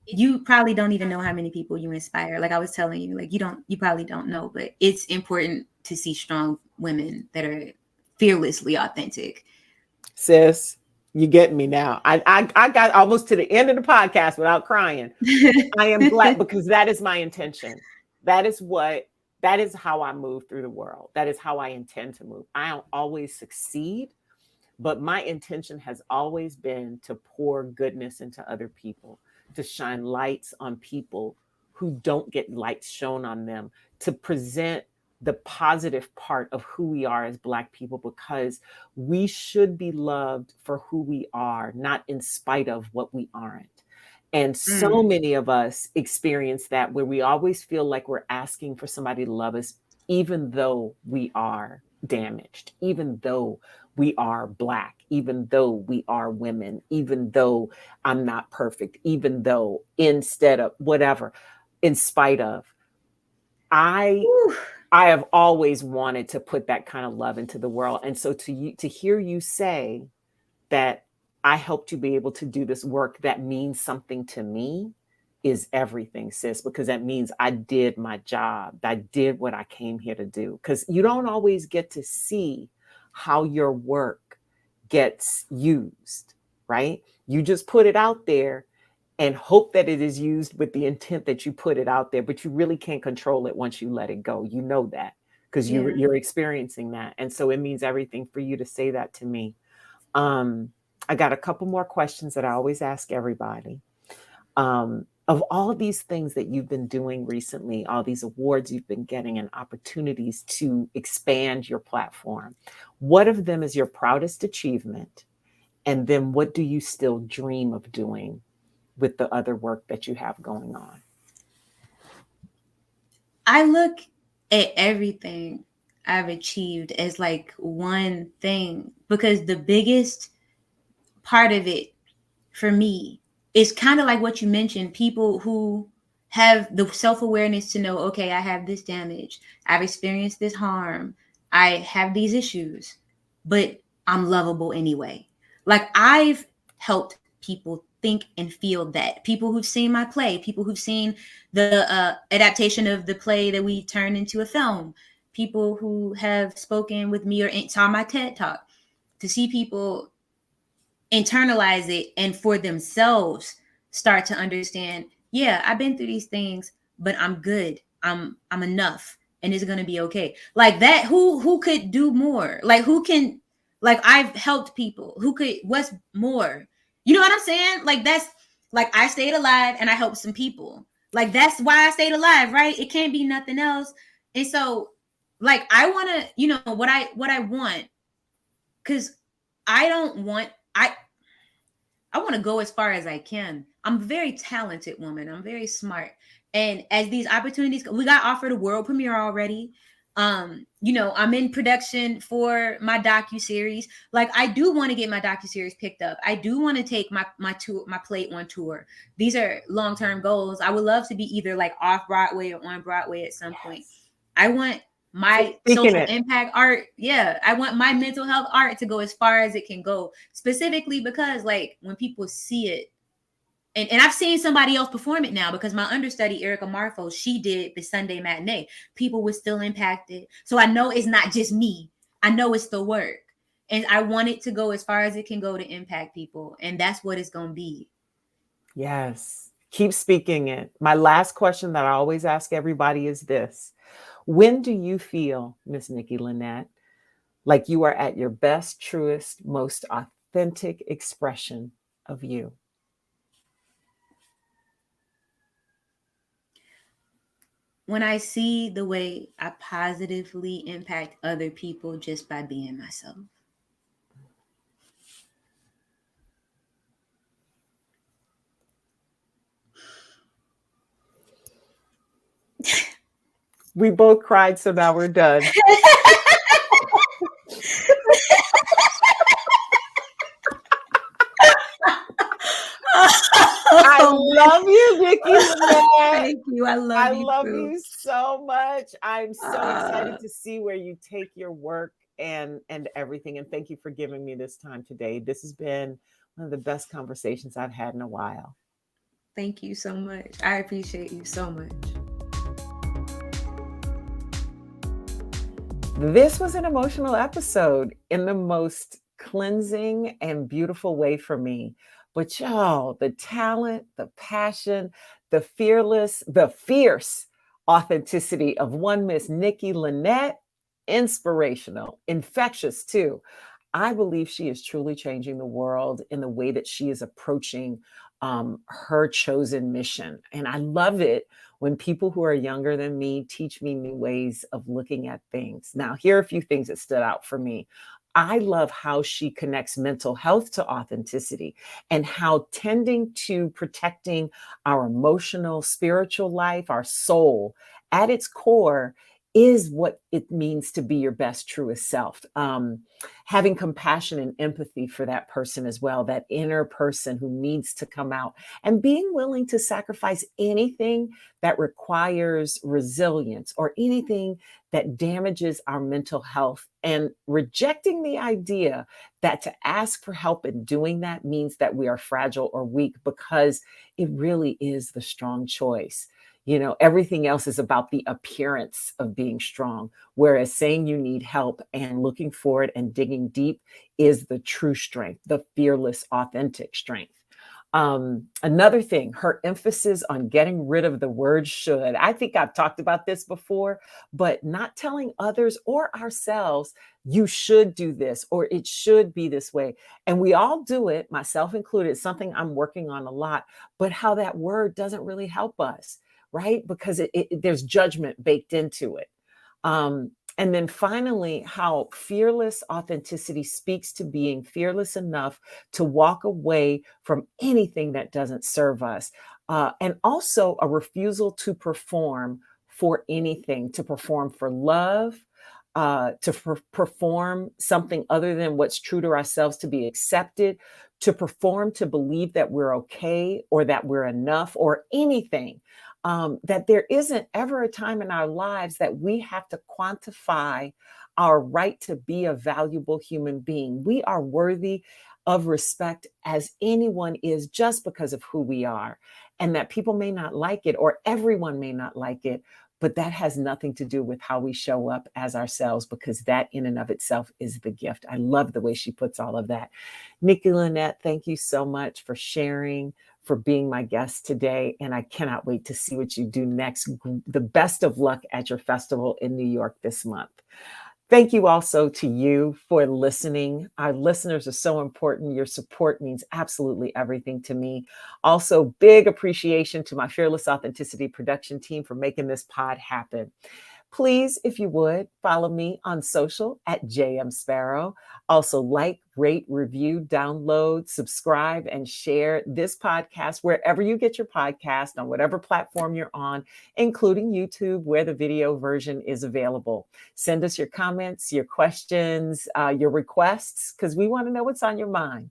you probably don't even know how many people you inspire. Like I was telling you, like you probably don't know, but it's important to see strong women that are fearlessly authentic. Sis, you get me now. I got almost to the end of the podcast without crying. I am glad, because that is my intention. That is how I move through the world. That is how I intend to move. I don't always succeed, but my intention has always been to pour goodness into other people, to shine lights on people who don't get lights shown on them, to present the positive part of who we are as Black people, because we should be loved for who we are, not in spite of what we aren't. And so many of us experience that, where we always feel like we're asking for somebody to love us, even though we are damaged, even though we are Black, even though we are women, even though I'm not perfect, even though, instead of whatever, in spite of. I I have always wanted to put that kind of love into the world. And so to hear you say that I helped you be able to do this work that means something to me is everything, sis, because that means I did my job. I did what I came here to do. Because you don't always get to see how your work gets used, right? You just put it out there and hope that it is used with the intent that you put it out there, but you really can't control it once you let it go. You know that because you're experiencing that. And so it means everything for you to say that to me. I got a couple more questions that I always ask everybody. Of all of these things that you've been doing recently, all these awards you've been getting and opportunities to expand your platform, what of them is your proudest achievement? And then what do you still dream of doing with the other work that you have going on? I look at everything I've achieved as like one thing, because the biggest part of it for me is kind of like what you mentioned, people who have the self-awareness to know, okay, I have this damage, I've experienced this harm, I have these issues, but I'm lovable anyway. Like, I've helped people think and feel that. People who've seen my play, people who've seen the adaptation of the play that we turned into a film, people who have spoken with me or saw my TED Talk, to see people internalize it and for themselves start to understand, yeah, I've been through these things, but I'm good. I'm enough, and it's going to be okay. Like that, who could do more? Like, who can, like, I've helped people who could, what's more? You know what I'm saying? Like, that's like, I stayed alive and I helped some people. Like, that's why I stayed alive, right? It can't be nothing else. And so, like, I want to, you know, what I want, because I don't want, I want to go as far as I can. I'm a very talented woman. I'm very smart. And as these opportunities, we got offered a world premiere already. You know, I'm in production for my docuseries. Like, I do want to get my docuseries picked up. I do want to take my play on tour. These are long-term goals. I would love to be either like off Broadway or on Broadway at some point. I want my social impact art. Yeah. I want my mental health art to go as far as it can go, specifically because, like, when people see it, and I've seen somebody else perform it now, because my understudy, Erica Marfo, she did the Sunday matinee. People were still impacted. So I know it's not just me. I know it's the work. And I want it to go as far as it can go to impact people. And that's what it's going to be. Yes. Keep speaking it. My last question that I always ask everybody is this. When do you feel, Miss Nikki Lynette, like you are at your best, truest, most authentic expression of you? When I see the way I positively impact other people just by being myself. We both cried, so now we're done. I love you, Nikki Lynette. Thank you. I love you so much. I'm so excited to see where you take your work and everything. And thank you for giving me this time today. This has been one of the best conversations I've had in a while. Thank you so much. I appreciate you so much. This was an emotional episode in the most cleansing and beautiful way for me. But y'all, the talent, the passion, the fierce authenticity of one Miss Nikki Lynette, inspirational, infectious too. I believe she is truly changing the world in the way that she is approaching her chosen mission. And I love it when people who are younger than me teach me new ways of looking at things. Now, here are a few things that stood out for me. I love how she connects mental health to authenticity, and how tending to protecting our emotional, spiritual life, our soul, at its core, is what it means to be your best, truest self. Having compassion and empathy for that person as well, that inner person who needs to come out, and being willing to sacrifice anything that requires resilience or anything that damages our mental health, and rejecting the idea that to ask for help in doing that means that we are fragile or weak, because it really is the strong choice. Everything else is about the appearance of being strong, whereas saying you need help and looking for it and digging deep is the true strength, the fearless, authentic strength. Another thing, her emphasis on getting rid of the word should. I think I've talked about this before, but not telling others or ourselves, you should do this, or it should be this way. And we all do it, myself included. It's something I'm working on a lot, but how that word doesn't really help us, right? Because there's judgment baked into it. And then finally, how fearless authenticity speaks to being fearless enough to walk away from anything that doesn't serve us. And also a refusal to perform for anything, to perform for love, to perform something other than what's true to ourselves, to be accepted, to perform, to believe that we're okay or that we're enough or anything. That there isn't ever a time in our lives that we have to quantify our right to be a valuable human being. We are worthy of respect as anyone is, just because of who we are, and that people may not like it, or everyone may not like it, but that has nothing to do with how we show up as ourselves, because that in and of itself is the gift. I love the way she puts all of that. Nikki Lynette, thank you so much for sharing, for being my guest today. And I cannot wait to see what you do next. The best of luck at your festival in New York this month. Thank you also to you for listening. Our listeners are so important. Your support means absolutely everything to me. Also, big appreciation to my Fearless Authenticity production team for making this pod happen. Please, if you would, follow me on social at JM Sparrow. Also, like, rate, review, download, subscribe, and share this podcast wherever you get your podcast, on whatever platform you're on, including YouTube, where the video version is available. Send us your comments, your questions, your requests, because we want to know what's on your mind.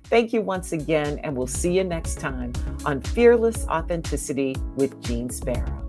Thank you once again, and we'll see you next time on Fearless Authenticity with Jeanne Sparrow.